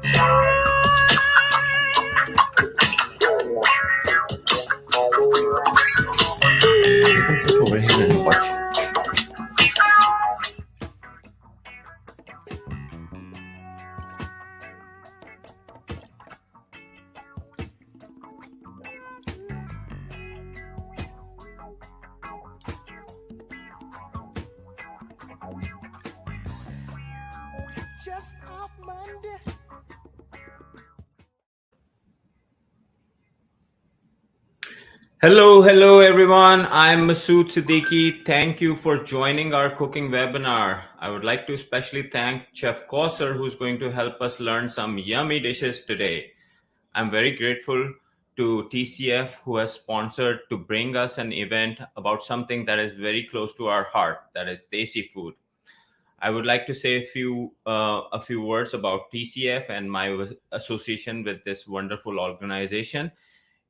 You can sit over here and watch. Hello everyone. I'm Masood Siddiqui. Thank you for joining our cooking webinar. I would like to especially thank Chef Kausar, who's going to help us learn some yummy dishes today. I'm very grateful to TCF, who has sponsored to bring us an event about something that is very close to our heart, that is Desi food. I would like to say a few words about TCF and my association with this wonderful organization.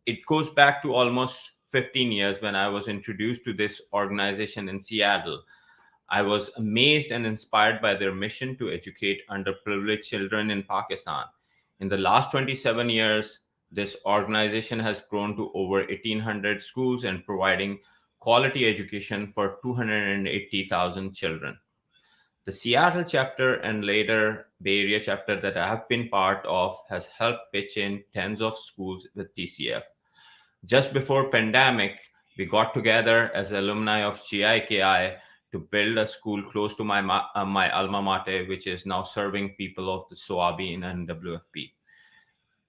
It goes back to almost 15 years when I was introduced to this organization in Seattle. I was amazed and inspired by their mission to educate underprivileged children in Pakistan. In the last 27 years, this organization has grown to over 1,800 schools and providing quality education for 280,000 children. The Seattle chapter and later Bay Area chapter that I have been part of has helped pitch in tens of schools with TCF. Just before pandemic, we got together as alumni of GIKI to build a school close to my alma mater, which is now serving people of the Soabi in NWFP.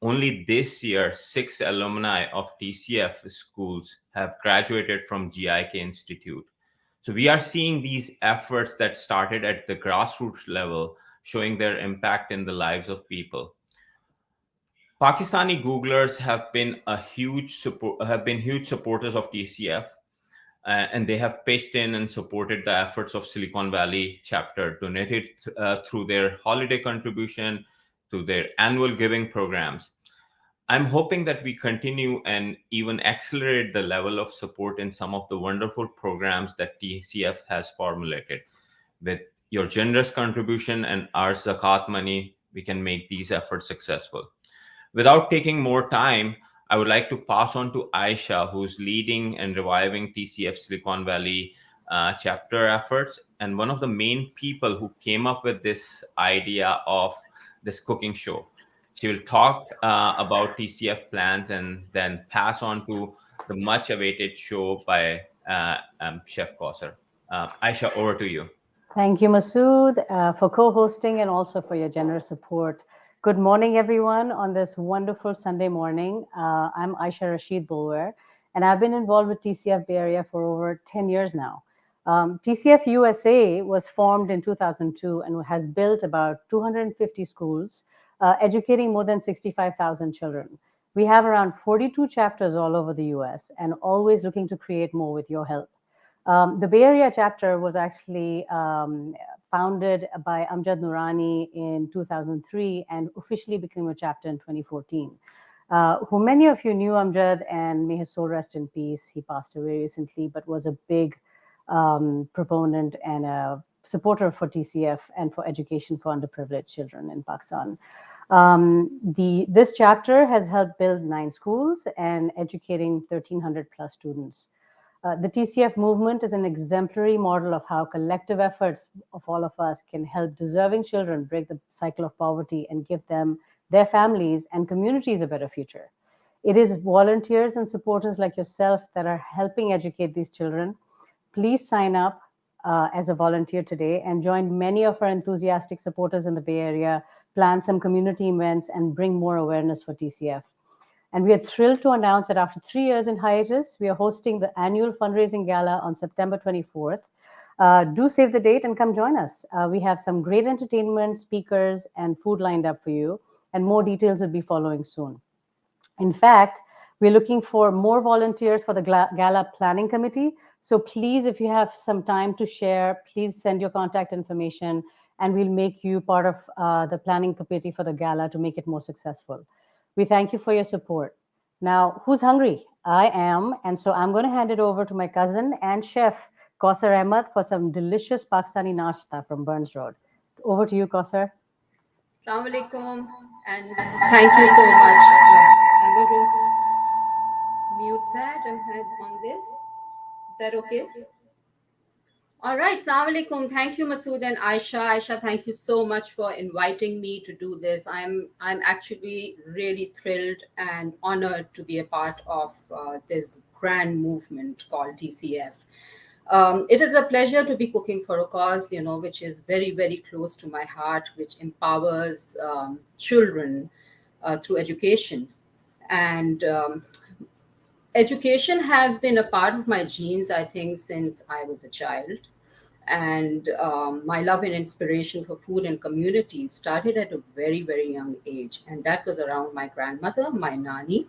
Only this year, 6 alumni of TCF schools have graduated from GIK Institute. So we are seeing these efforts that started at the grassroots level showing their impact in the lives of people. Pakistani Googlers have been huge supporters of TCF, and they have pitched in and supported the efforts of Silicon Valley chapter, donated through their holiday contribution, to their annual giving programs. I'm hoping that we continue and even accelerate the level of support in some of the wonderful programs that TCF has formulated. With your generous contribution and our zakat money, we can make these efforts successful. Without taking more time, I would like to pass on to Aisha, who's leading and reviving TCF Silicon Valley chapter efforts, and one of the main people who came up with this idea of this cooking show. She will talk about TCF plans and then pass on to the much awaited show by Chef Kausar. Aisha, over to you. Thank you, Masood, for co-hosting and also for your generous support. Good morning, everyone, on this wonderful Sunday morning. I'm Aisha Rashid Bulwer, and I've been involved with TCF Bay Area for over 10 years now. TCF USA was formed in 2002 and has built about 250 schools, educating more than 65,000 children. We have around 42 chapters all over the US and always looking to create more with your help. The Bay Area chapter was actually founded by Amjad Noorani in 2003 and officially became a chapter in 2014. Who many of you knew Amjad, and may his soul rest in peace. He passed away recently, but was a big proponent and a supporter for TCF and for education for underprivileged children in Pakistan. This chapter has helped build 9 schools and educating 1,300 plus students. The TCF movement is an exemplary model of how collective efforts of all of us can help deserving children break the cycle of poverty and give them, their families, and communities a better future. It is volunteers and supporters like yourself that are helping educate these children. Please sign up as a volunteer today and join many of our enthusiastic supporters in the Bay Area, plan some community events, and bring more awareness for TCF. And we are thrilled to announce that after 3 years in hiatus, we are hosting the annual fundraising gala on September 24th. Do save the date and come join us. We have some great entertainment, speakers, and food lined up for you, and more details will be following soon. In fact, we're looking for more volunteers for the gala planning committee. So please, if you have some time to share, please send your contact information, and we'll make you part of the planning committee for the gala to make it more successful. We thank you for your support. Now, who's hungry? I am, and so I'm going to hand it over to my cousin and chef, Kausar Ahmed, for some delicious Pakistani nashta from Burns Road. Over to you, Kausar. Assalamu alaikum, and thank you so much. I'm going to mute that and head on this. Is that okay? All right, Assalamu alaikum. Thank you, Masood and Aisha. Aisha, thank you so much for inviting me to do this. I'm actually really thrilled and honored to be a part of this grand movement called TCF. It is a pleasure to be cooking for a cause, which is very, very close to my heart, which empowers children through education. And education has been a part of my genes, I think, since I was a child. And my love and inspiration for food and community started at a very, very young age. And that was around my grandmother, my nani,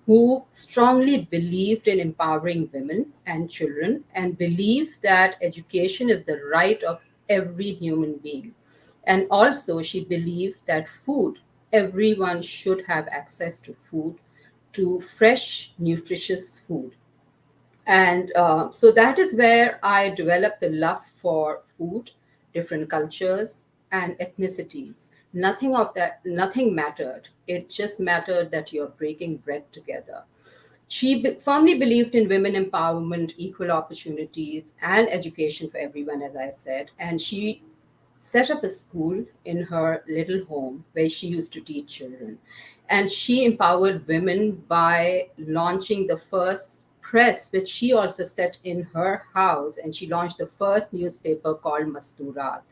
who strongly believed in empowering women and children and believed that education is the right of every human being. And also, she believed that food, everyone should have access to food, to fresh, nutritious food. And so that is where I developed the love for food, different cultures, and ethnicities. Nothing of that, nothing mattered. It just mattered that you're breaking bread together. She firmly believed in women empowerment, equal opportunities, and education for everyone, as I said. And she set up a school in her little home where she used to teach children. And she empowered women by launching the first press, which she also set in her house. And she launched the first newspaper called Masturat.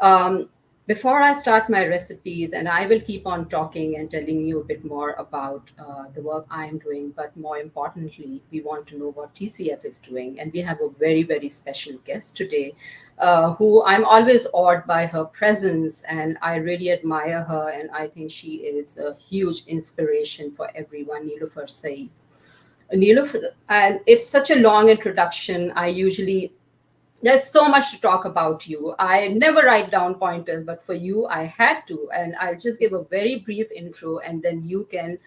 Um, Before I start my recipes, and I will keep on talking and telling you a bit more about the work I am doing, but more importantly, we want to know what TCF is doing. And we have a very, very special guest today who I'm always awed by her presence, and I really admire her. And I think she is a huge inspiration for everyone, Nilofer Saeed. Nilofer, and it's such a long introduction. I usually there's so much to talk about you. I never write down pointers, but for you, I had to. And I'll just give a very brief intro, and then you can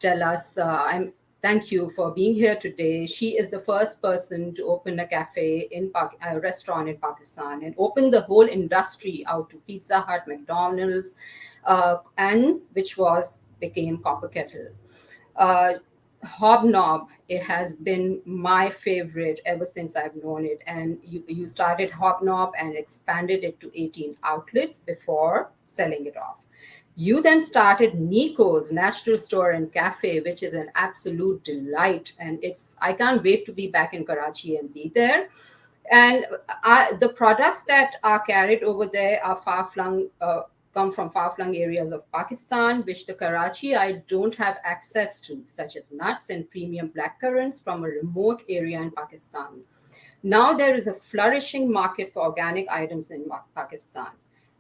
tell us. Thank you for being here today. She is the first person to open a cafe a restaurant in Pakistan, and open the whole industry out to Pizza Hut, McDonald's, and which was became Copper Kettle. Uh, Hobnob, it has been my favorite ever since I've known it. And you started Hobnob and expanded it to 18 outlets before selling it off. You then started Nico's Natural Store and Cafe, which is an absolute delight. And I can't wait to be back in Karachi and be there. And the products that are carried over there are far flung, come from far flung areas of Pakistan, which the Karachiites don't have access to, such as nuts and premium blackcurrants from a remote area in Pakistan. Now there is a flourishing market for organic items in Pakistan.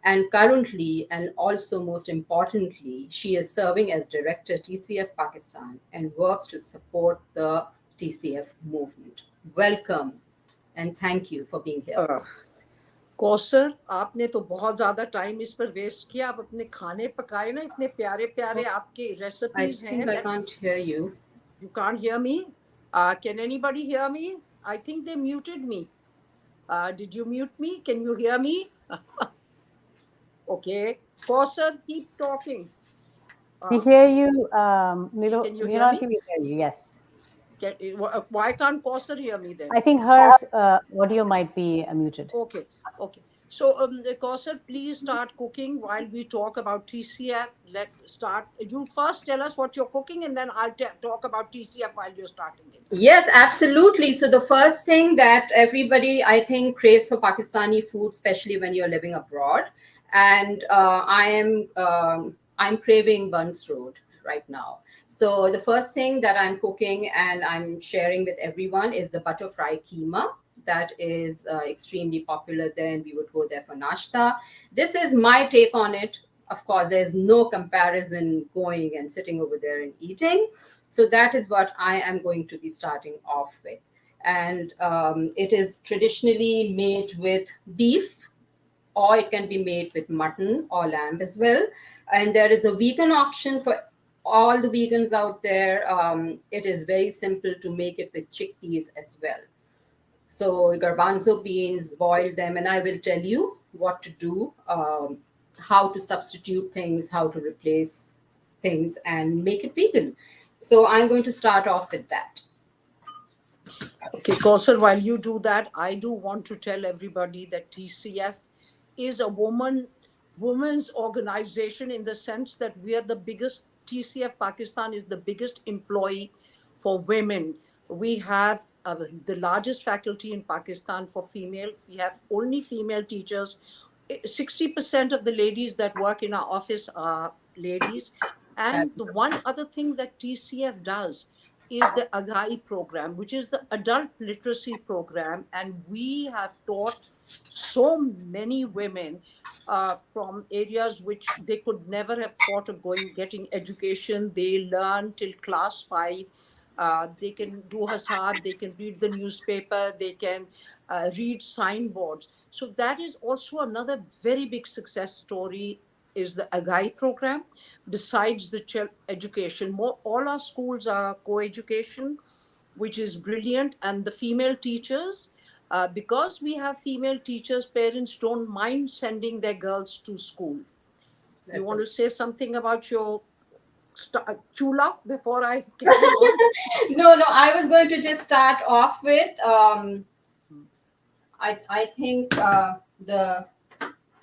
And currently, and also most importantly, she is serving as director TCF Pakistan and works to support the TCF movement. Welcome and thank you for being here. Kausar, आपने तो बहुत ज्यादा time इस पर waste किया. आप अपने खाने पकाए ना, इतने प्यारे प्यारे आपके रेसिपीज हैं. I can't hear you. You can't hear me? Can anybody hear me? I think they muted me. Did you mute me? Can you hear me? Okay. Kausar, keep talking. We hear you, Nilo. Can you hear me? We hear you, yes. Why can't Kausar hear me then? I think her audio might be muted. Okay. So, Kausar, please start cooking while we talk about TCF. Let's start. You first tell us what you're cooking, and then I'll talk about TCF while you're starting it. Yes, absolutely. So the first thing that everybody, I think, craves for Pakistani food, especially when you're living abroad, and I'm craving Buns Road right now. So the first thing that I'm cooking and I'm sharing with everyone is the butter fry qeema. That is extremely popular there, and we would go there for nashta. This is my take on it. Of course, there's no comparison going and sitting over there and eating. So that is what I am going to be starting off with. And it is traditionally made with beef, or it can be made with mutton or lamb as well. And there is a vegan option for all the vegans out there. It is very simple to make it with chickpeas as well. So garbanzo beans, boil them, and I will tell you what to do how to substitute things, how to replace things, and make it vegan. So I'm going to start off with that. Okay, Kausar, while you do that, I do want to tell everybody that TCF is a women's organization, in the sense that we are the biggest. TCF Pakistan is the biggest employee for women. We have the largest faculty in Pakistan for female. We have only female teachers. 60% of the ladies that work in our office are ladies. And the one other thing that TCF does is the AGAI program, which is the adult literacy program. And we have taught so many women from areas which they could never have thought of getting education. They learn till class 5. They can do hasab, they can read the newspaper, they can read signboards. So that is also another very big success story, is the AGAI program. Besides the education, all our schools are co-education, which is brilliant. And the female teachers, because we have female teachers, parents don't mind sending their girls to school. You want to say something about your chula before I carry on? No, I was going to just start off with I think the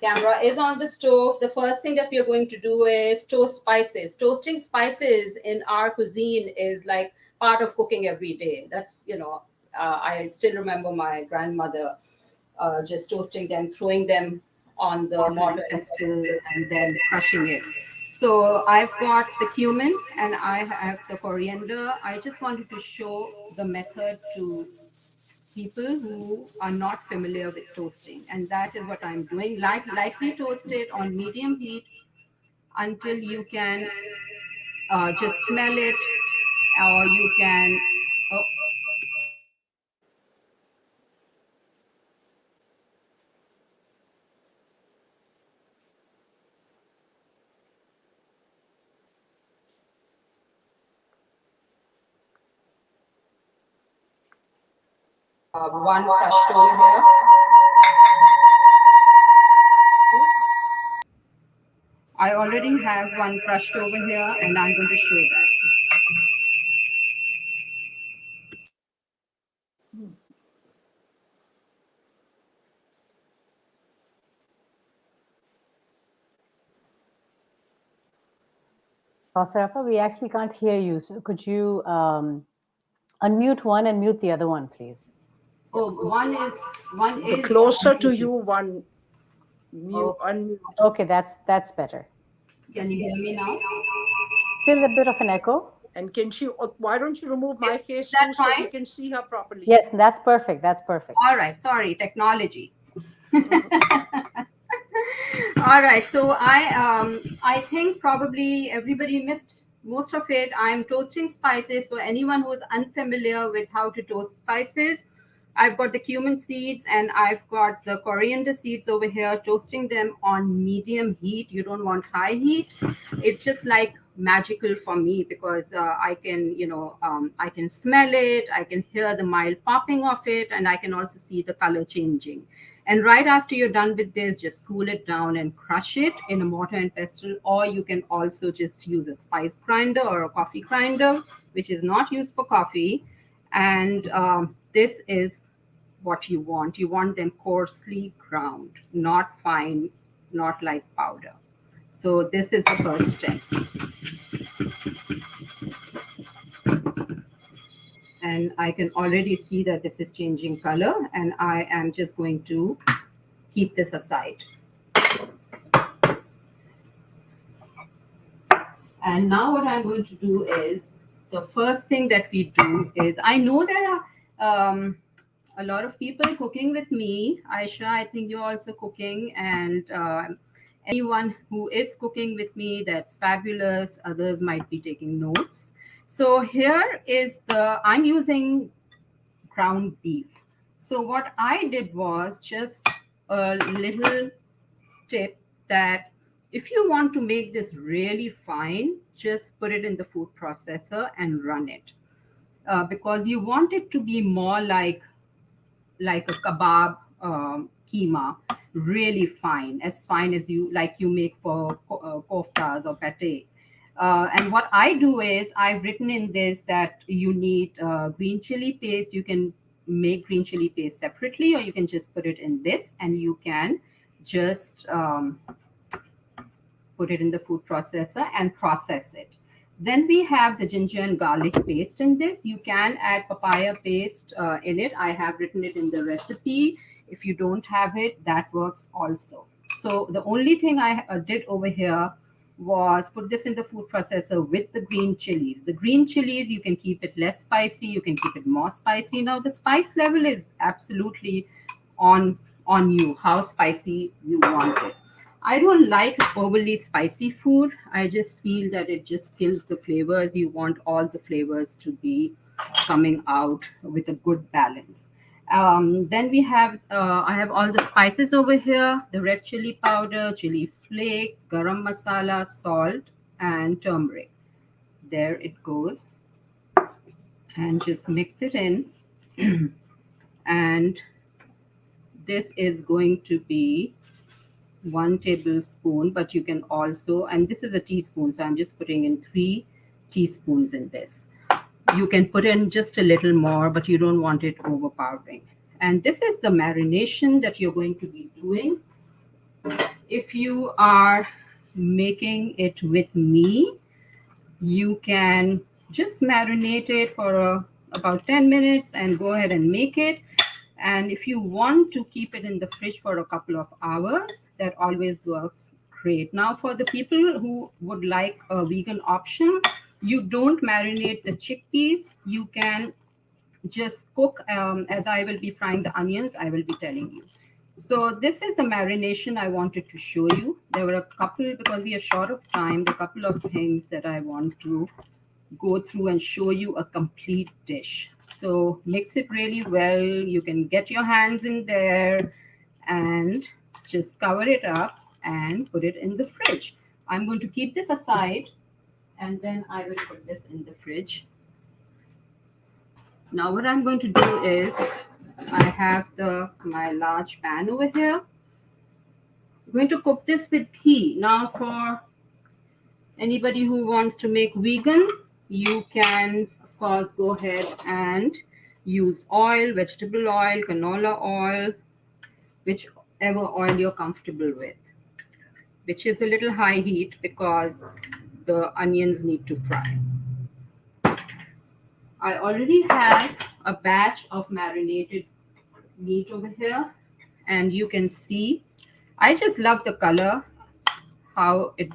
camera is on the stove. The first thing that we are going to do is toast spices. Toasting spices in our cuisine is like part of cooking every day. That's, I still remember my grandmother just toasting them, throwing them on the mortar pestle, and then crushing it. So I've got the cumin and I have the coriander. I just wanted to show the method to people who are not familiar with toasting, and that is what I'm doing. Lightly toast it on medium heat until you can just smell it, or you can. Oh, one crushed over here. I already have one crushed over here, and I'm going to show that. Kausar, we actually can't hear you. So could you unmute one and mute the other one, please? Oh, one The is closer to you, one Oh, unmute. Okay, that's better. can you hear me now? Still a bit of an echo. And can she? Why don't you remove my face Is that too, so we fine? can see her properly? Yes, that's perfect. That's perfect. All right, sorry, technology. All right, so I think probably everybody missed most of it. I'm toasting spices. For anyone who's unfamiliar with how to toast spices, I've got the cumin seeds and I've got the coriander seeds over here, toasting them on medium heat. You don't want high heat. It's just like magical for me because I can, I can smell it, I can hear the mild popping of it, and I can also see the color changing. And right after you're done with this, just cool it down and crush it in a mortar and pestle, or you can also just use a spice grinder or a coffee grinder, which is not used for coffee. And this is what you want. You want them coarsely ground, not fine, not like powder. So this is the first step. And I can already see that this is changing color, and I am just going to keep this aside. And now what I'm going to do is, the first thing that we do is, I know there are a lot of people cooking with me. Aisha, I think you're also cooking, and anyone who is cooking with me, that's fabulous. Others might be taking notes. So here is I'm using ground beef. So what I did was just a little tip that if you want to make this really fine, just put it in the food processor and run it, because you want it to be more like a kebab qeema really fine as you make for koftas or pate. And what I do is I've written in this that you need green chili paste. You can make green chili paste separately, or you can just put it in this, and you can just put it in the food processor and process it. Then we have the ginger and garlic paste in this. You can add papaya paste in it. I have written it in the recipe. If you don't have it, that works also. So the only thing I did over here was put this in the food processor with the green chilies. The green chilies, you can keep it less spicy, you can keep it more spicy. Now the spice level is absolutely on on you, how spicy you want it. I don't like overly spicy food. I just feel that it just kills the flavors. You want all the flavors to be coming out with a good balance. Then we have, I have all the spices over here: the red chili powder, chili flakes, garam masala, salt, and turmeric. There it goes. And just mix it in. And this is going to be 1 tablespoon, but you can also, and this is a teaspoon, so I'm just putting in 3 teaspoons in this. You can put in just a little more, but you don't want it overpowering. And this is the marination that you're going to be doing. If you are making it with me, you can just marinate it for about 10 minutes and go ahead and make it. And if you want to keep it in the fridge for a couple of hours, that always works great. Now, for the people who would like a vegan option, you don't marinate the chickpeas. You can just cook, as I will be frying the onions, I will be telling you. So this is the marination I wanted to show you. There were a couple, because we are short of time, a couple of things that I want to go through and show you a complete dish. So mix it really well. You can get your hands in there and just cover it up and put it in the fridge. I'm going to keep this aside, and then I will put this in the fridge. Now what I'm going to do is I have my large pan over here. I'm going to cook this with ghee. Now for anybody who wants to make vegan, you can of course go ahead and use oil, vegetable oil, canola oil, whichever oil you're comfortable with, which is a little high heat because the onions need to fry. I already have a batch of marinated meat over here, and you can see I just love the color, how it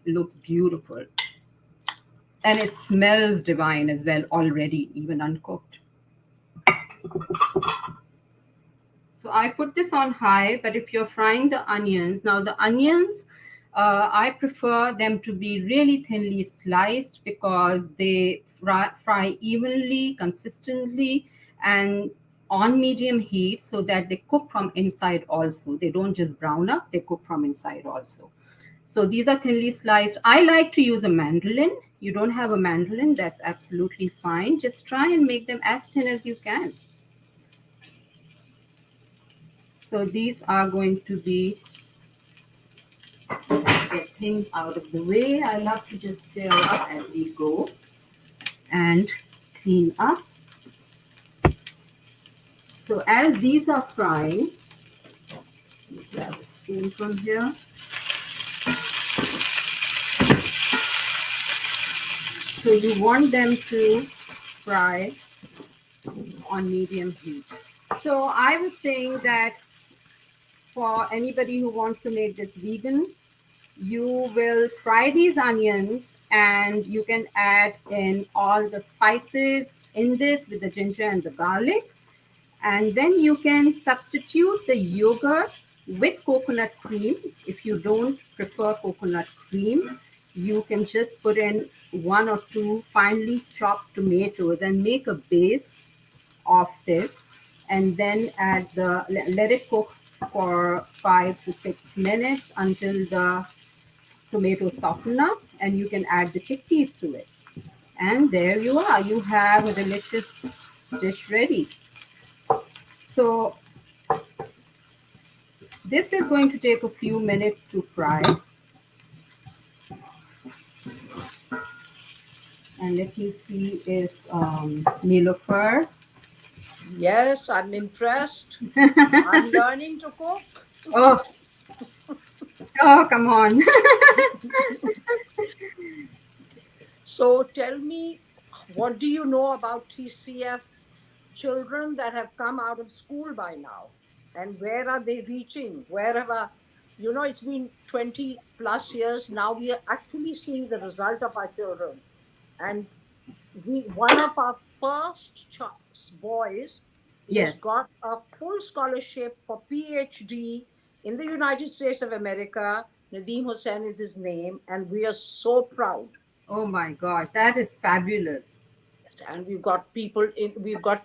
looks beautiful, and it smells divine as well already, even uncooked. So I put this on high, but if you're frying the onions, now the onions, I prefer them to be really thinly sliced because they fry evenly, consistently, and on medium heat so that they cook from inside also. They don't just brown up, they cook from inside also. So these are thinly sliced. I like to use a mandolin. You don't have a mandolin, that's absolutely fine. Just try and make them as thin as you can. So these are going to be, get things out of the way. I love to just clear up as we go and clean up. So as these are frying, grab a spoon from here. So you want them to fry on medium heat. So I was saying that for anybody who wants to make this vegan, you will fry these onions and you can add in all the spices in this with the ginger and the garlic. And then you can substitute the yogurt with coconut cream. If you don't prefer coconut cream, you can just put in 1 or 2 finely chopped tomatoes and make a base of this, and then let it cook for 5 to 6 minutes until the tomatoes soften up, and you can add the chickpeas to it. And there you are. You have a delicious dish ready. So this is going to take a few minutes to fry. And let me see if Nilofer. Yes, I'm impressed. I'm learning to cook. Oh, oh, come on. So tell me, what do you know about TCF children that have come out of school by now? And where are they reaching? Wherever, it's been 20 plus years. Now we are actually seeing the result of our children. And one of our first boys is Yes. got a full scholarship for PhD in the United States of America. Nadeem Hussain is his name, and we are so proud. Oh my gosh, that is fabulous. And we've got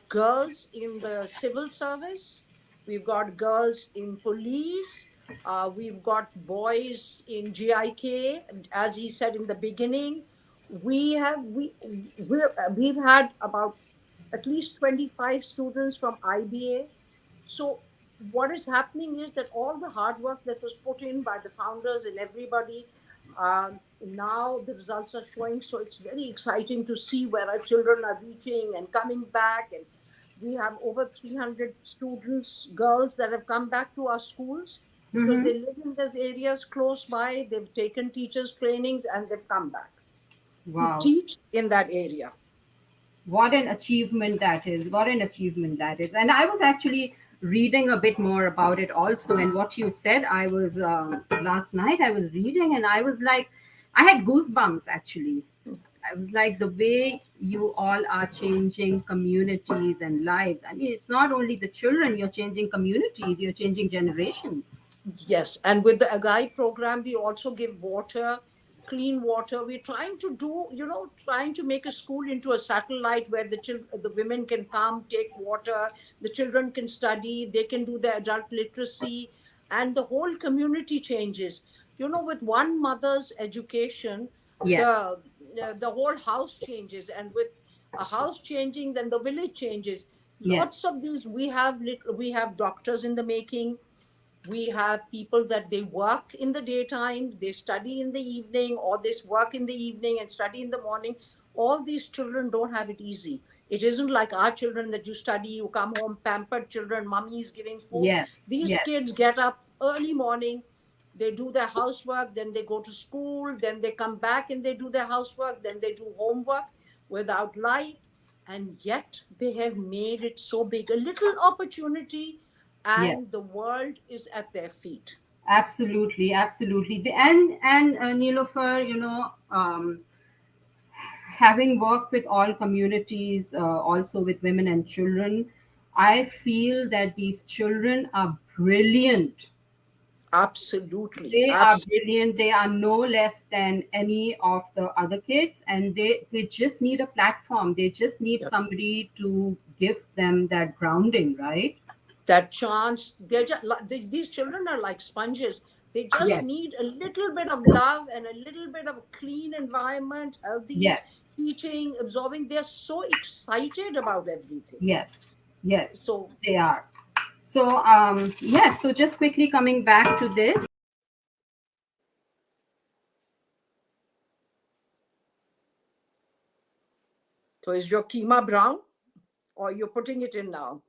girls in the civil service, we've got girls in police, we've got boys in GIK, as he said in the beginning. We've had about at least 25 students from IBA. So what is happening is that all the hard work that was put in by the founders and everybody, now the results are showing. So it's very exciting to see where our children are reaching and coming back. And we have over 300 students, girls, that have come back to our schools because Mm-hmm. they live in those areas close by. They've taken teachers trainings and they've come back to Wow. teach in that area. What an achievement that is. What an achievement that is. And I was actually reading a bit more about it also. And what you said, I was last night, I was reading and I was like, I had goosebumps actually. I was like, the way you all are changing communities and lives. I mean, it's not only the children, you're changing communities, you're changing generations. Yes, and with the Agai program, we also give water, clean water. We're trying to trying to make a school into a satellite where the women can come, take water, the children can study, they can do their adult literacy, and the whole community changes. With one mother's education, Yes, the whole house changes, and with a house changing, then the village changes. yes, Lots of these we have doctors in the making. We have people that they work in the daytime, they study in the evening, or they work in the evening and study in the morning. All these children don't have it easy. It isn't like our children that you study, you come home, pampered children, mommy is giving food. yes, These yes, kids get up early morning, they do their housework, then they go to school, then they come back and they do their housework, then they do homework without light. And yet they have made it so big, a little opportunity, and yes. the world is at their feet. Absolutely, absolutely. And Nilofer, having worked with all communities, also with women and children, I feel that these children are brilliant. Absolutely. They are brilliant. They are no less than any of the other kids, and they just need a platform. They just need Yep. somebody to give them that grounding, right? That chance, these children are like sponges. They just Yes, need a little bit of love and a little bit of a clean environment, healthy yes, teaching, absorbing. They're so excited about everything. yes, yes, So, they are. So, yes, so just quickly coming back to this. so is your keema brown, or you're putting it in now?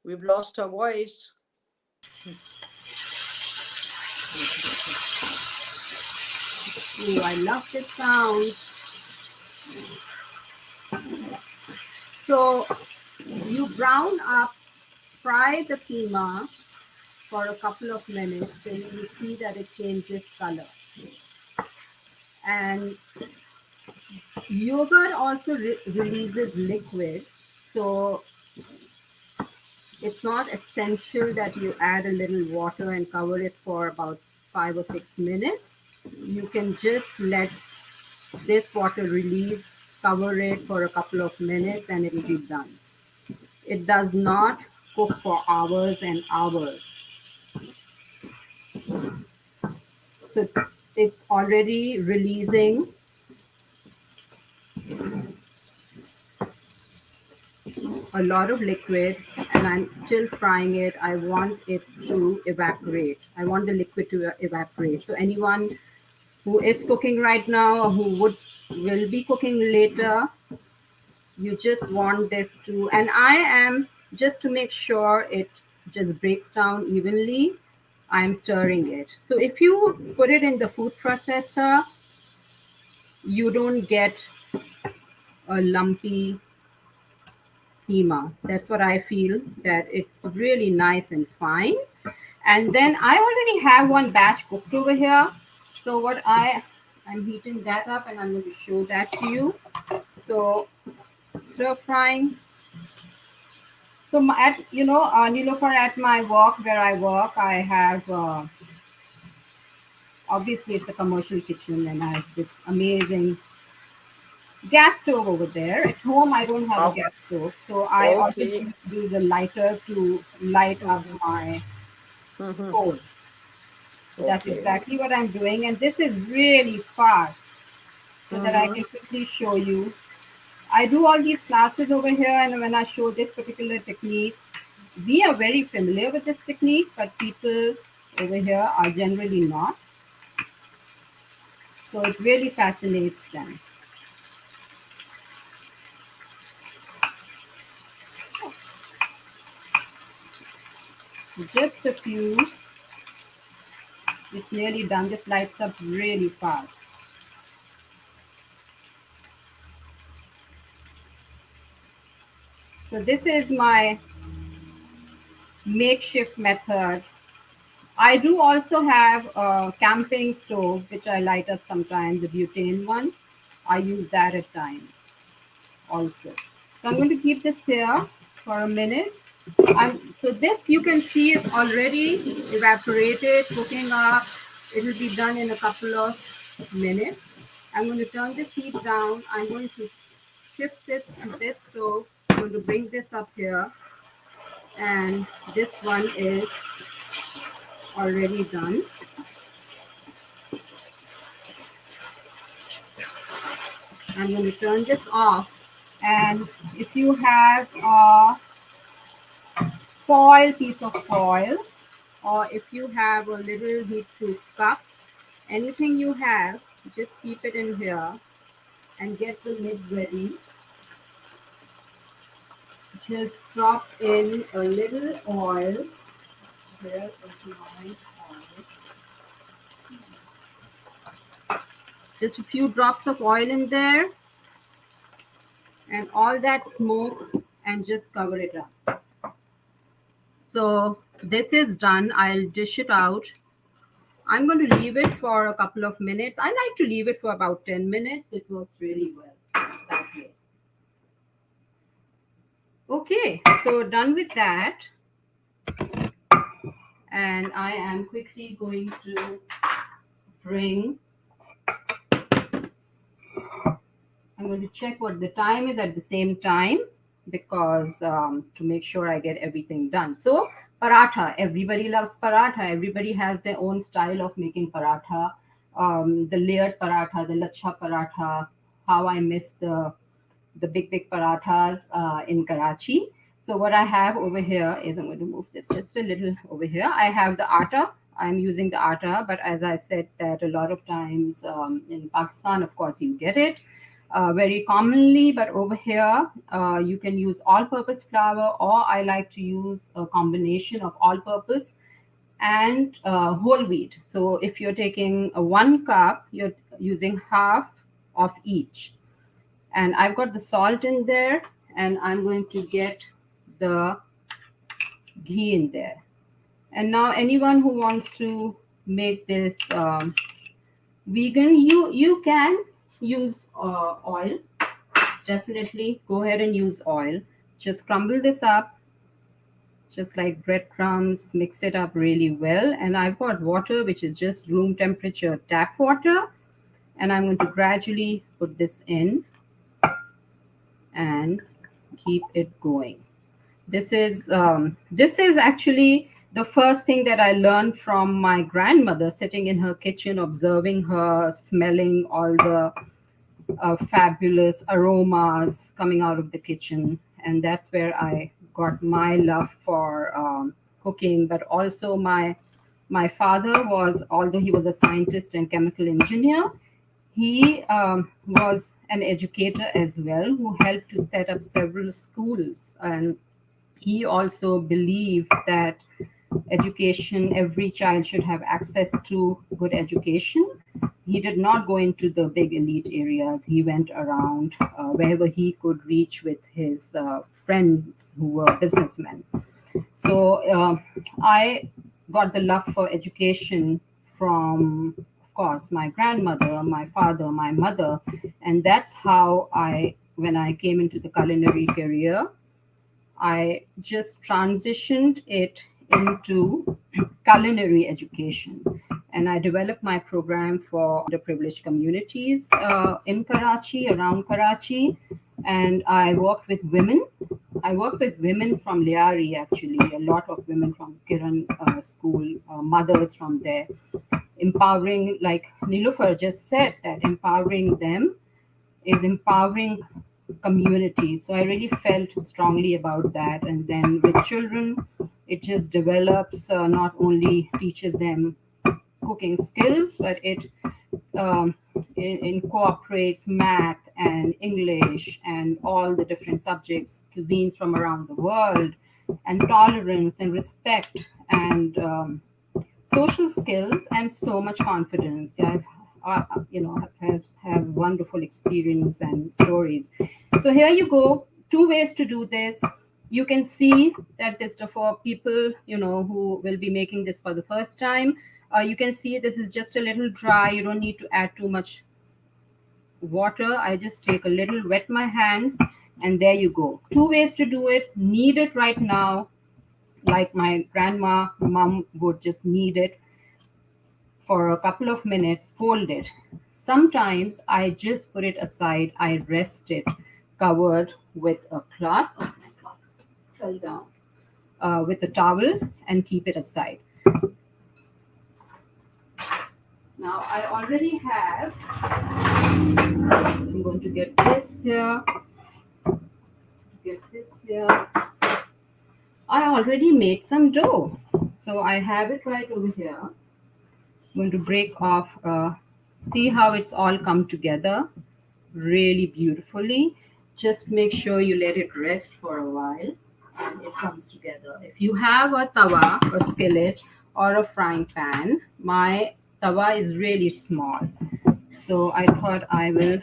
We've lost our voice. Ooh, I love this sound. So you brown up, fry the keema for a couple of minutes, and you see that it changes color. And yogurt also releases liquid, so it's not essential that you add a little water and cover it for about 5 or 6 minutes. You can just let this water release, cover it for a couple of minutes, and it'll be done. It does not cook for hours and hours. So it's already releasing a lot of liquid, and when I'm still frying it, I want it to evaporate. I want the liquid to evaporate. So anyone who is cooking right now or who will be cooking later, you just want this to, and I am, just to make sure it just breaks down evenly, I'm stirring it. So if you put it in the food processor, you don't get a lumpy qeema. That's what I feel, that it's really nice and fine. And then I already have one batch cooked over here. So I'm heating that up and I'm going to show that to you. So stir frying. So Nilofer, at my work, where I work, I have obviously it's a commercial kitchen, and I have this amazing gas stove over there. At home, I don't have a Oh, gas stove, so I always okay. use a lighter to light up Mhm, my mhm. coal. So that's Okay. exactly what I'm doing, and this is really fast, so that I Mhm. can quickly show you. I do all these classes over here, and when I show this particular technique, we are very familiar with this technique, but people over here are generally not. So it really fascinates them. Just a few. It's nearly done. This lights up really fast. So this is my makeshift method. I do also have a camping stove, which I light up sometimes, the butane one. I use that at times also. So I'm going to keep this here for a minute. So this, you can see, is already evaporated, cooking up. It will be done in a couple of minutes. I'm going to turn this heat down. I'm going to shift this to this stove. I'm going to bring this up here, and this one is already done. I'm going to turn this off. And if you have a piece of foil, or if you have a little heat-proof cup, anything you have, just keep it in here and get the lid ready. Just drop in a little oil. Here is my oil. Just a few drops of oil in there, and all that smoke, and just cover it up. So this is done. I'll dish it out. I'm going to leave it for a couple of minutes. I like to leave it for about 10 minutes. It works really well that way. Okay, so done with that. And I am quickly going to bring, I'm going to check what the time is at the same time, because to make sure I get everything done. So paratha, everybody loves paratha. Everybody has their own style of making paratha. The layered paratha, the lacha paratha, how I miss the big parathas in Karachi. So what I have over here is, I'm going to move this just a little over here. I have the atta. I'm using the atta, but as I said, that a lot of times in Pakistan, of course, you get it very commonly, but over here you can use all-purpose flour, or I like to use a combination of all-purpose and whole wheat. So if you're taking 1 cup, you're using half of each. And I've got the salt in there, and I'm going to get the ghee in there. And now anyone who wants to make this vegan, you can use oil. Definitely go ahead and use oil. Just crumble this up just like breadcrumbs, mix it up really well. And I've got water, which is just room temperature tap water, and I'm going to gradually put this in and keep it going. This is actually the first thing that I learned from my grandmother, sitting in her kitchen, observing her, smelling all the fabulous aromas coming out of the kitchen, and that's where I got my love for cooking, but also my father was, although he was a scientist and chemical engineer, he was an educator as well, who helped to set up several schools. And he also believed that education, every child should have access to good education. He did not go into the big elite areas. He went around wherever he could reach with his friends who were businessmen. So I got the love for education from, of course, my grandmother, my father, my mother. And that's how when I came into the culinary career, I just transitioned it into culinary education. And I developed my program for underprivileged communities in Karachi, around Karachi. And I worked with women. I worked with women from Liari, actually, a lot of women from Kiran school, mothers from there, empowering, like Nilofer just said, that empowering them is empowering communities. So I really felt strongly about that. And then with children, it just develops, not only teaches them cooking skills, but it incorporates math and English and all the different subjects, cuisines from around the world, and tolerance and respect and social skills and so much confidence. Yeah, have wonderful experience and stories. So here you go. Two ways to do this. You can see that this is for people who will be making this for the first time. You can see this is just a little dry. You don't need to add too much water. I just take a little, wet my hands, and there you go. Two ways to do it. Knead it right now, like my grandma, mom would just knead it for a couple of minutes, fold it. Sometimes I just put it aside. I rest it covered with a cloth. Oh, my cloth fell down. With a towel and keep it aside. Now I already have, I'm going to get this here, I already made some dough. So I have it right over here. I'm going to break off, see how it's all come together really beautifully. Just make sure you let it rest for a while and it comes together. If you have a tawa, a skillet, or a frying pan, my tawa is really small. So I thought I will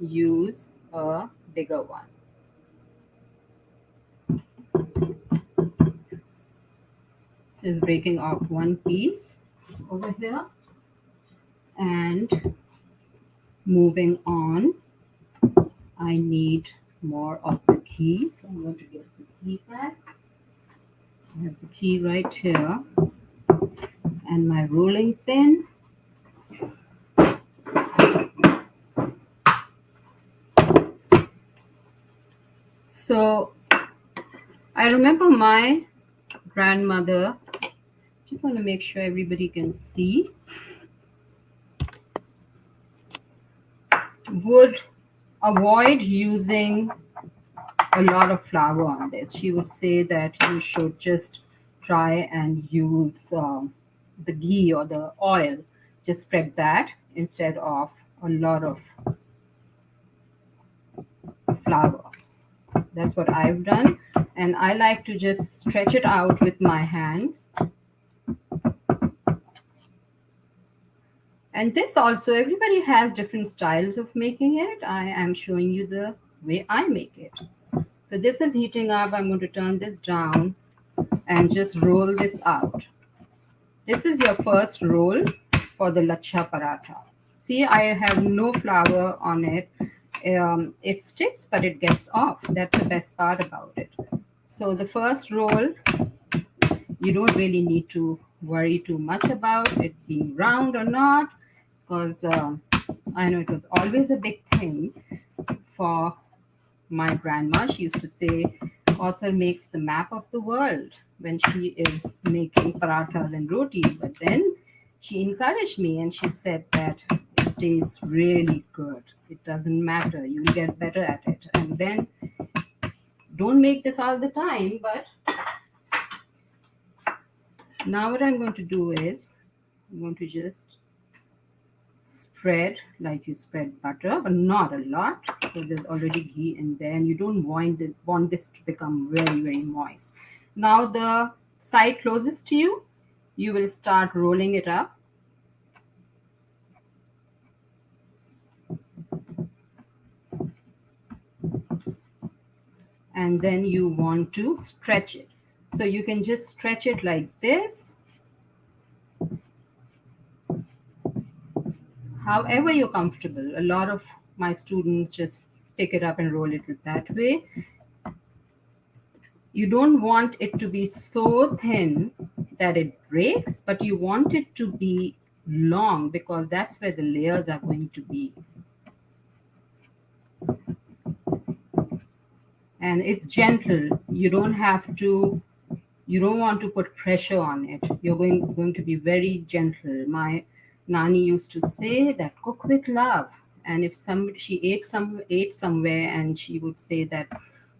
use a bigger one. So it's breaking off one piece over here and moving on. I need more of the key, so I'm going to get the key back. I have the key right here and my rolling pin. So I remember my grandmother, just want to make sure everybody can see, would avoid using a lot of flour on this. She would say that you should just try and use the ghee or the oil, just spread that instead of a lot of flour. That's what I've done. And I like to just stretch it out with my hands. And this also, everybody has different styles of making it. I am showing you the way I make it. So this is heating up. I'm going to turn this down and just roll this out. This is your first roll for the lacha paratha. See, I have no flour on it. It sticks, but it gets off. That's the best part about it. So the first roll, you don't really need to worry too much about it being round or not, because I know it was always a big thing for my grandma. She used to say, Kausar makes the map of the world when she is making parathas and roti. But then she encouraged me and she said that it tastes really good. It doesn't matter. You'll get better at it. And then Don't make this all the time, but now what I'm going to do is I'm going to just spread like you spread butter, but not a lot because there's already ghee in there, and you don't want this to become very, very moist. Now the side closest to you, you will start rolling it up, and then you want to stretch it. So you can just stretch it like this, however you're comfortable. A lot of my students just pick it up and roll it that way. You don't want it to be so thin that it breaks, but you want it to be long because that's where the layers are going to be. And it's gentle. You don't want to put pressure on it. You're going to be very gentle. My Nani used to say that cook with love. And if she ate somewhere, and she would say that,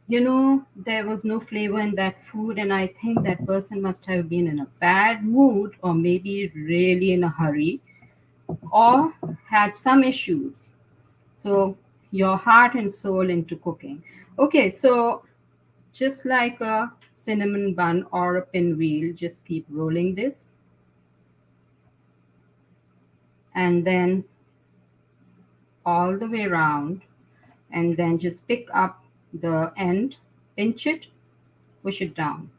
there was no flavor in that food, and I think that person must have been in a bad mood, or maybe really in a hurry, or had some issues. So your heart and soul into cooking. Okay, so just like a cinnamon bun or a pinwheel, just keep rolling this, and then all the way around, and then just pick up the end, pinch it, push it down.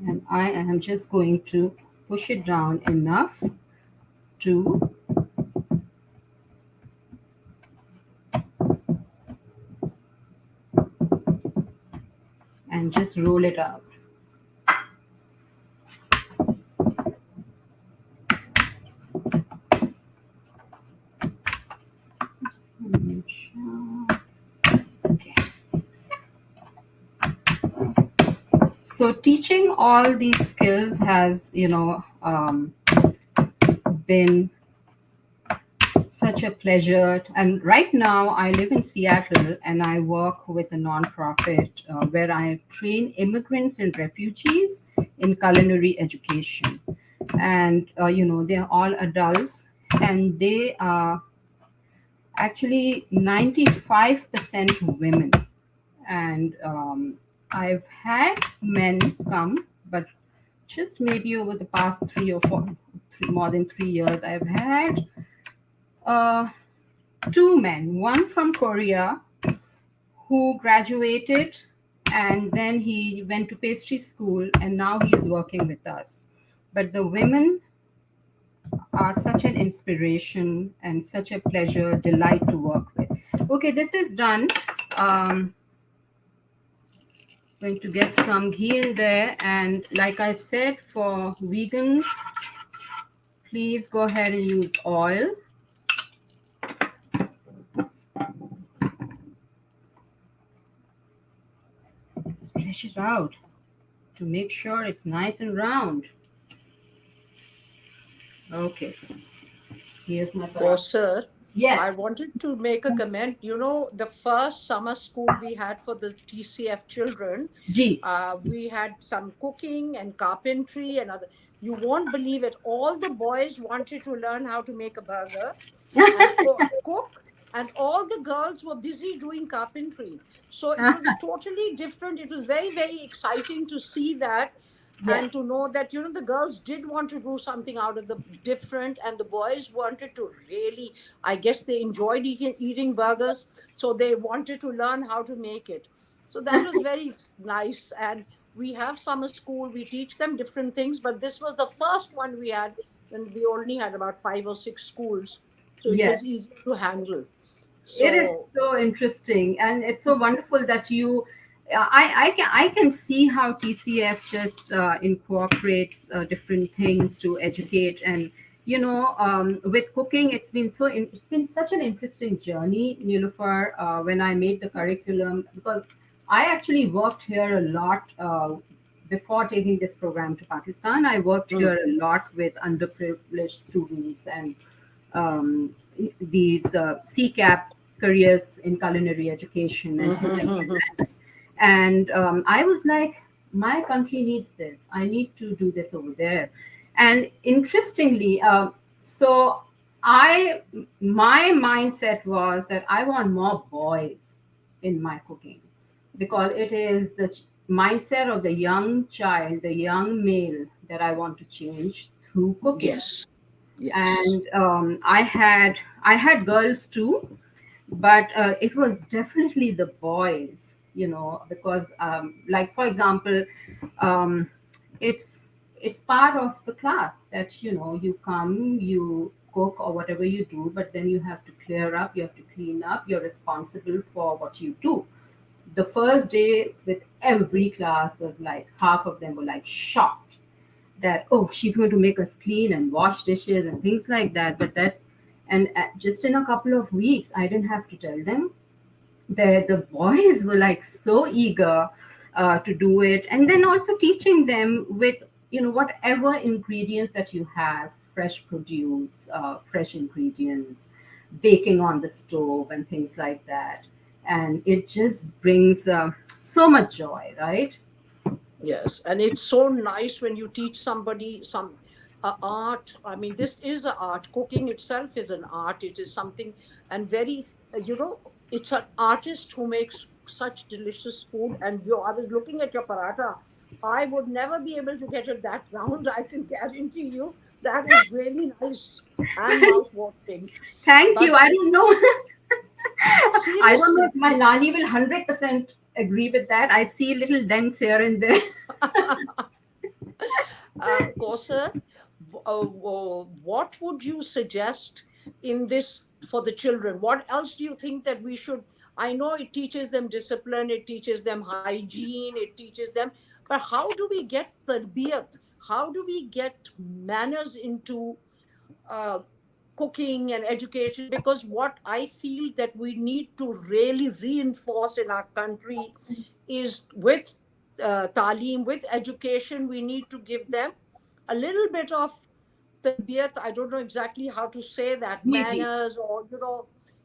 And I am just going to push it down enough to and just roll it out. Just want to make sure. Okay. So teaching all these skills has, been such a pleasure. And right now, I live in Seattle, and I work with a nonprofit where I train immigrants and refugees in culinary education. And, they're all adults, and they are actually 95% women. And I've had men come, but just maybe over the past 3 or 4, more than 3 years, I've had uh, two men, one from Korea who graduated, and then he went to pastry school, and now he's working with us. But the women are such an inspiration and such a pleasure, delight to work with. Okay, this is done. Going to get some ghee in there, and like I said, for vegans, please go ahead and use oil. Stretch it out to make sure it's nice and round. Okay, here's my paratha. Sir, I Yes. wanted to make a comment. You know, the first summer school we had for the TCF children, G. we had some cooking and carpentry and other. You won't believe it. All the boys wanted to learn how to make a burger and cook, and all the girls were busy doing carpentry. So it was a totally different. It was very, very exciting to see that, Yes. and to know that the girls did want to do something out of the different, and the boys wanted to really, I guess they enjoyed eating burgers, so they wanted to learn how to make it. So that was very nice. And we have summer school, we teach them different things, but this was the first one we had when we only had about 5 or 6 schools, so it was Yes. easy to handle. It is So so interesting, and it's so wonderful that you. I can see how TCF just incorporates different things to educate, and with cooking, it's been such an interesting journey, Nilofer. When I made the curriculum, because I actually worked here a lot before taking this program to Pakistan. I worked here a lot with underprivileged students and these CCAP careers in culinary education and helping parents. And I was like, my country needs this. I need to do this over there. And interestingly, so I my mindset was that I want more boys in my cooking because it is the mindset of the young child, the young male that I want to change through cooking. Yes. Yes. And I had girls too, but it was definitely the boys, because like for example, um, it's it's part of the class that you come, you cook or whatever you do, but then you have to clear up, you have to clean up, you're responsible for what you do. The first day with every class was like half of them were like shocked that, oh, she's going to make us clean and wash dishes and things like that. But that's, and just in a couple of weeks I didn't have to tell them. The boys were like so eager to do it, and then also teaching them with whatever ingredients that you have, fresh produce, fresh ingredients, baking on the stove and things like that. And it just brings so much joy, right? Yes, and it's so nice when you teach somebody some art. I mean, this is an art. Cooking itself is an art. It is something, and very, it's an artist who makes such delicious food. And I was looking at your paratha. I would never be able to get it that round. I can guarantee you that is really nice and mouth-watering. Thank you. But I don't know. I don't know seriously, if my Lani will 100% agree with that. I see little dents here and there. Kausar, what would you suggest in this for the children? What else do you think that we should? I know it teaches them discipline, it teaches them hygiene, it teaches them, but how do we get tarbiyat? How do we get manners into uh, cooking and education? Because what I feel that we need to really reinforce in our country is with talim, with education, we need to give them a little bit of tarbiyat. I don't know exactly how to say that, Gigi. manners, or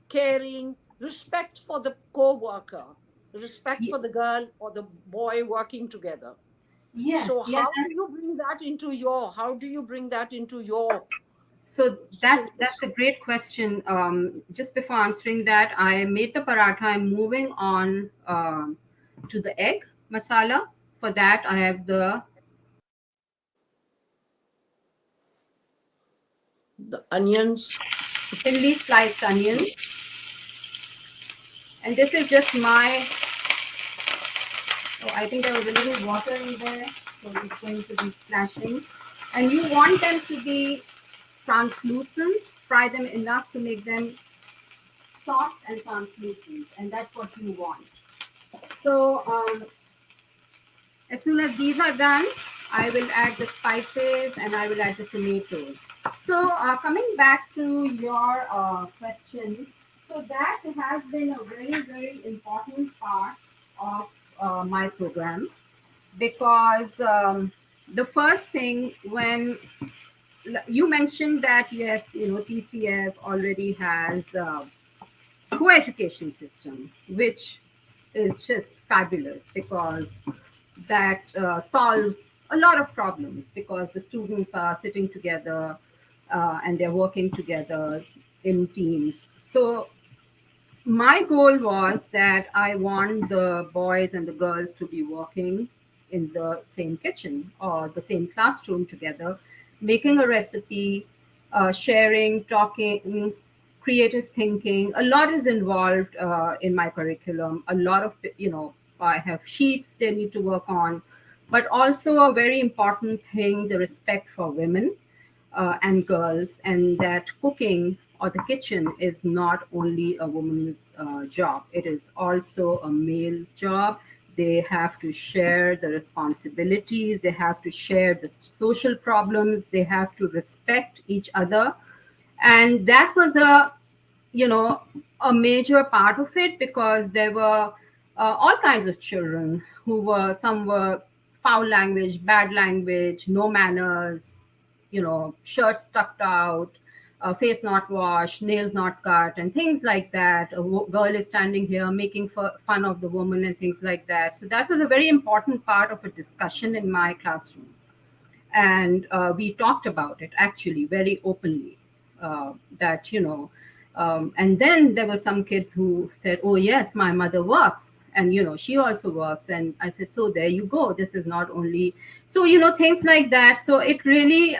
caring, respect for the co-worker, respect Ye- for the girl or the boy working together. Yes, So yes. how do And you bring that into your so that's a syllabus? great question. Just before answering that, I made the paratha. I'm moving on to the egg masala. For that, I have the The onions. thinly sliced onions, and this is just my. Oh, I think there was a little water in there, so it's going to be splashing. And you want them to be translucent. Fry them enough to make them soft and translucent, and that's what you want. So as soon as these are done, I will add the spices and I will add the tomatoes. So coming back to your question, so that has been a very, very important part of my program because the first thing when you mentioned that yes, TCF already has co-education system, which is just fabulous because that solves a lot of problems because the students are sitting together and they're working together in teams. So my goal was that I want the boys and the girls to be working in the same kitchen or the same classroom together, making a recipe, sharing, talking, creative thinking. A lot is involved in my curriculum. A lot of, I have sheets they need to work on, but also a very important thing, the respect for women and girls, and that cooking or the kitchen is not only a woman's job, it is also a male's job. They have to share the responsibilities, they have to share the social problems, they have to respect each other. And that was you know a major part of it because there were all kinds of children who were some were foul language, bad language, no manners, shirts tucked out, face not washed, nails not cut, and things like that. A girl is standing here making fun of the woman and things like that. So that was a very important part of a discussion in my classroom, and we talked about it actually very openly. That and then there were some kids who said, "Oh yes, my mother works, and she also works." And I said, "So there you go. This is not only so things like that." So it really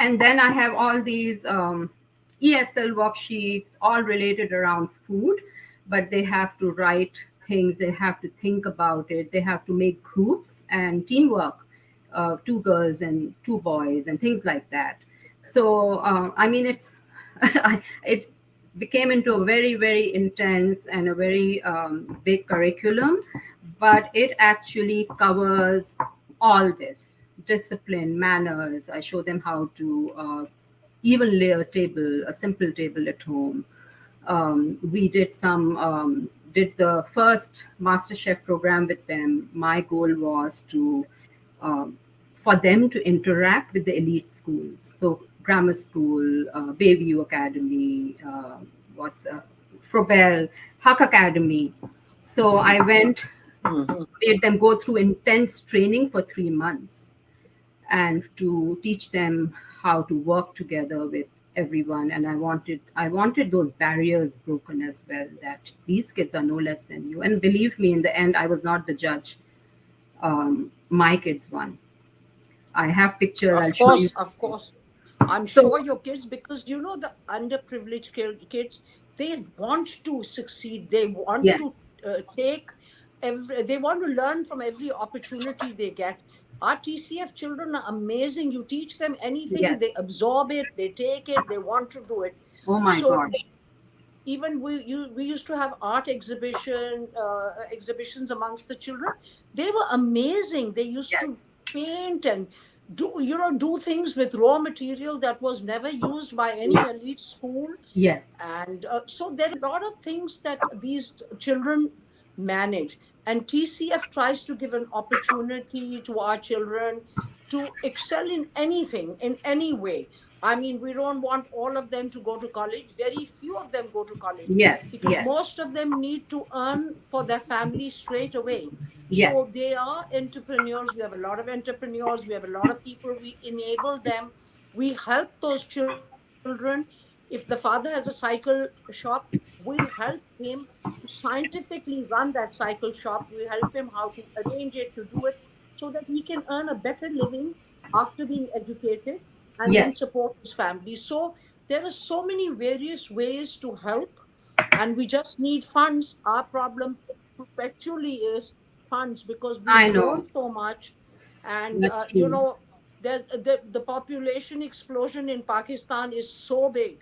and then I have all these ESL worksheets, all related around food, but they have to write things, they have to think about it, they have to make groups and teamwork, two girls and two boys, and things like that. So, I mean, it became into a very, very intense and a very big curriculum, but it actually covers all this discipline, manners. I show them how to even lay a table, a simple table at home. We did the first master chef program with them. My goal was to um, for them to interact with the elite schools, so grammar school, Bayview Academy, what's Frobel, Huck Academy. So I went, Mhm. made them go through intense training for 3 months, and to teach them how to work together with everyone. And I wanted those barriers broken as well, that these kids are no less than you. And believe me, in the end, I was not the judge. My kids won. I have pictures, I'll Of show you. course, of course. I'm So sure your kids, because the underprivileged kids, they want to succeed. They want to yes, take they want to learn from every opportunity they get. Our TCF children are amazing. You teach them anything, they yes. absorb it, they take it, they want to do it. Oh my So gosh. even we used to have art exhibitions amongst the children. They were amazing. They used to Yes, paint and do things with raw material that was never used by any elite school. yes, And so there are a lot of things that these children manage, and TCF tries to give an opportunity to our children to excel in anything, in any way. I mean, we don't want all of them to go to college. Very few of them go to college, yes, because yes, most of them need to earn for their family straight away. So yes, they are entrepreneurs. We have a lot of entrepreneurs. We have a lot of people. We enable them. We help those children. If the father has a cycle shop, we help him to scientifically run that cycle shop. We help him how to arrange it, to do it, so that he can earn a better living after being educated, and then yes. support his family. So there are so many various ways to help, and we just need funds. Our problem perpetually is funds, because I we've know. grown so much. And That's true. there's the population explosion in Pakistan is so big.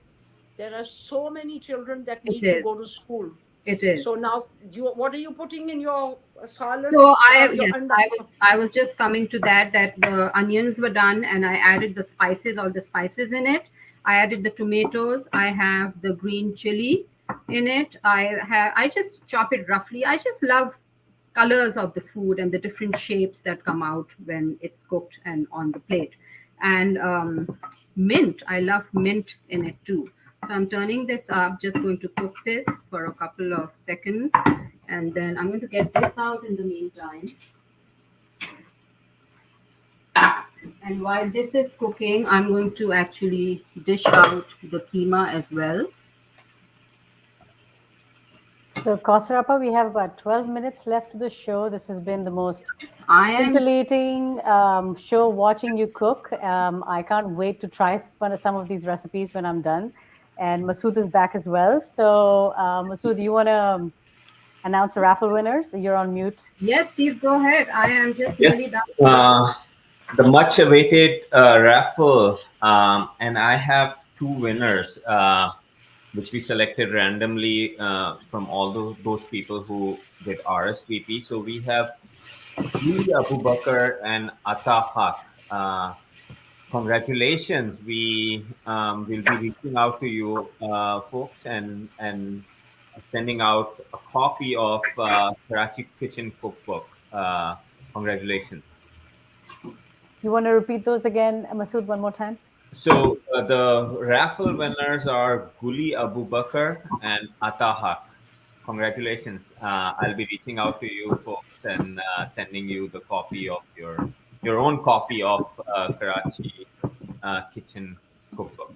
There are so many children that It need to go is. to school. It So is. now, what are you putting in your salad? So I Your yes, under. I was just coming to that the onions were done, and I added the spices, all the spices in it. I added the tomatoes. I have the green chili in it. I just chop it roughly. I just love colors of the food and the different shapes that come out when it's cooked and on the plate. And mint, I love mint in it too. So I'm turning this up, just going to cook this for a couple of seconds, and then I'm going to get this out in the meantime. And while this is cooking, I'm going to actually dish out the qeema as well. So, Kausar, we have about 12 minutes left to the show. This has been the most I am scintillating show watching you cook. I can't wait to try some of these recipes when I'm done. And Masood is back as well. So, Masood, you want to announce the raffle winners? You're on mute. Yes, please go ahead. I am just nearly Yes, done. the much awaited raffle, and I have two winners, which we selected randomly from all those people who did RSVP. So we have Julia Abu Bakr and Ata Haq. Congratulations! We will be reaching out to you folks and sending out a copy of Karachi Kitchen Cookbook. Congratulations! You want to repeat those again, Masood, one more time? So the raffle winners are Guli Abu Bakr and Atahak. Congratulations! I'll be reaching out to you folks and sending you the copy of your own copy of Karachi kitchen cookbook.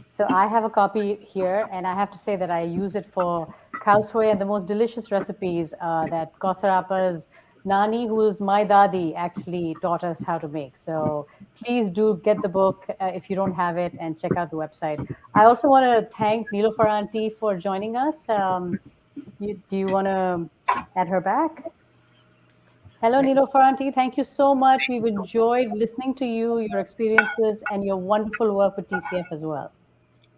So I have a copy here, and I have to say that I use it for kausar and the most delicious recipes that Kausar Appa's Nani, who is my dadi, actually taught us how to make. So please do get the book if you don't have it, and check out the website. I also want to thank Nilofer Aunty for joining us. Do you want to add her back? Hello, Nilofer Aunty. Thank you so much. We've enjoyed listening to you, your experiences, and your wonderful work with TCF as well.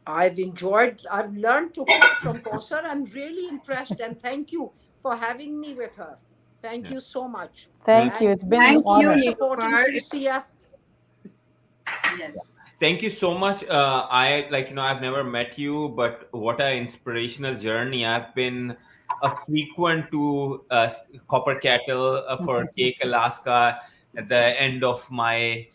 I've learned to cook from Kausar. I'm really impressed, and thank you for having me with her. Thank Yeah. you so much. Well, Thank you. And It's been an Thank please you, keep honor. supporting Nilofer. TCF. Yes. thank you so much. I like I've never met you, but what an inspirational journey. I've been a frequent to Copper Kettle for Cake Alaska at the end of my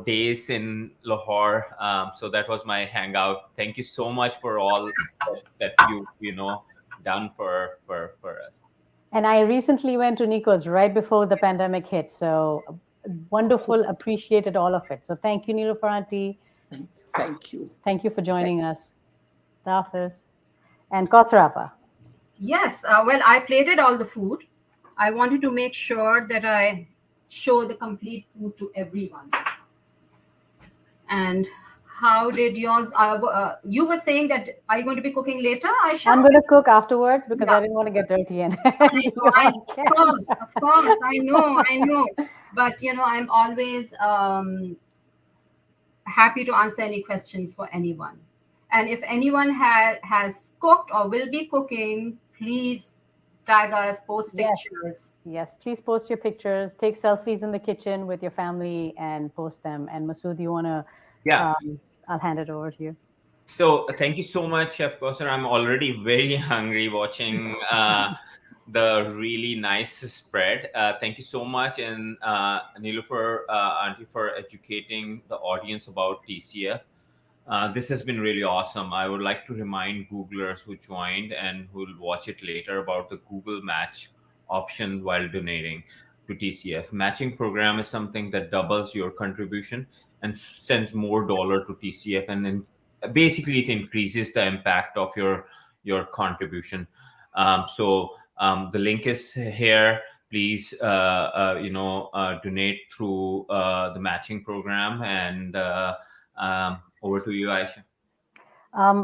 days in Lahore. So that was my hangout. Thank you so much for all that you done for us. And I recently went to Nico's right before the pandemic hit. So wonderful, appreciated all of it. So thank you, Nilofer Aunty. Thank you. Thank you for joining us. Tafis. And Kosrapa. Yes. Well, I plated all the food. I wanted to make sure that I show the complete food to everyone. And how did yours? You were saying that are you going to be cooking later, Aisha? I'm going to cook afterwards because Yeah, I didn't want to get dirty and I be know. on Of camera. course, I know. But I'm always happy to answer any questions for anyone. And if anyone has cooked or will be cooking, please tag us, post Yes. pictures. Yes, please post your pictures, take selfies in the kitchen with your family and post them. And Masood, you want to, Yeah. I'll hand it over to you. So thank you so much, Chef Koster. I'm already very hungry watching the really nice spread. Thank you so much, and Nilofer, Auntie, for educating the audience about TCF. This has been really awesome. I would like to remind Googlers who joined and who will watch it later about the Google Match option while donating to TCF. Matching program is something that doubles your contribution and sends more dollar to TCF, and then basically it increases the impact of your contribution. So the link is here. Please, donate through the matching program and. Over to you, Aisha.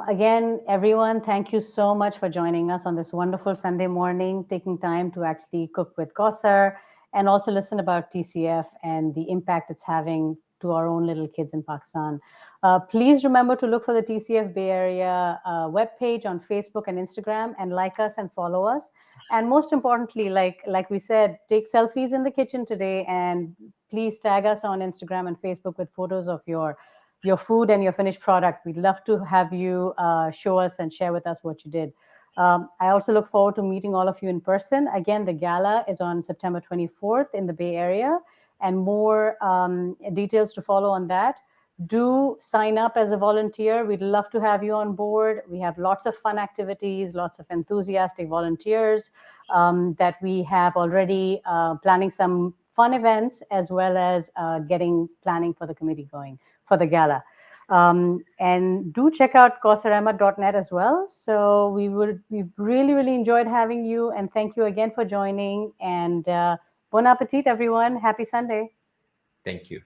Again, everyone, thank you so much for joining us on this wonderful Sunday morning, taking time to actually cook with Kausar and also listen about TCF and the impact it's having to our own little kids in Pakistan. Please remember to look for the TCF Bay Area webpage on Facebook and Instagram and like us and follow us. And most importantly, like we said, take selfies in the kitchen today and please tag us on Instagram and Facebook with photos of your food and your finished product. We'd love to have you show us and share with us what you did. I also look forward to meeting all of you in person. Again, the gala is on September 24th in the Bay Area, and more details to follow on that. Do sign up as a volunteer. We'd love to have you on board. We have lots of fun activities, lots of enthusiastic volunteers that we have already planning some fun events as well as getting planning for the committee going for the gala. And do check out kausarahmed.net as well. So we've really, really enjoyed having you, and thank you again for joining. And bon appetit, everyone. Happy Sunday. Thank you.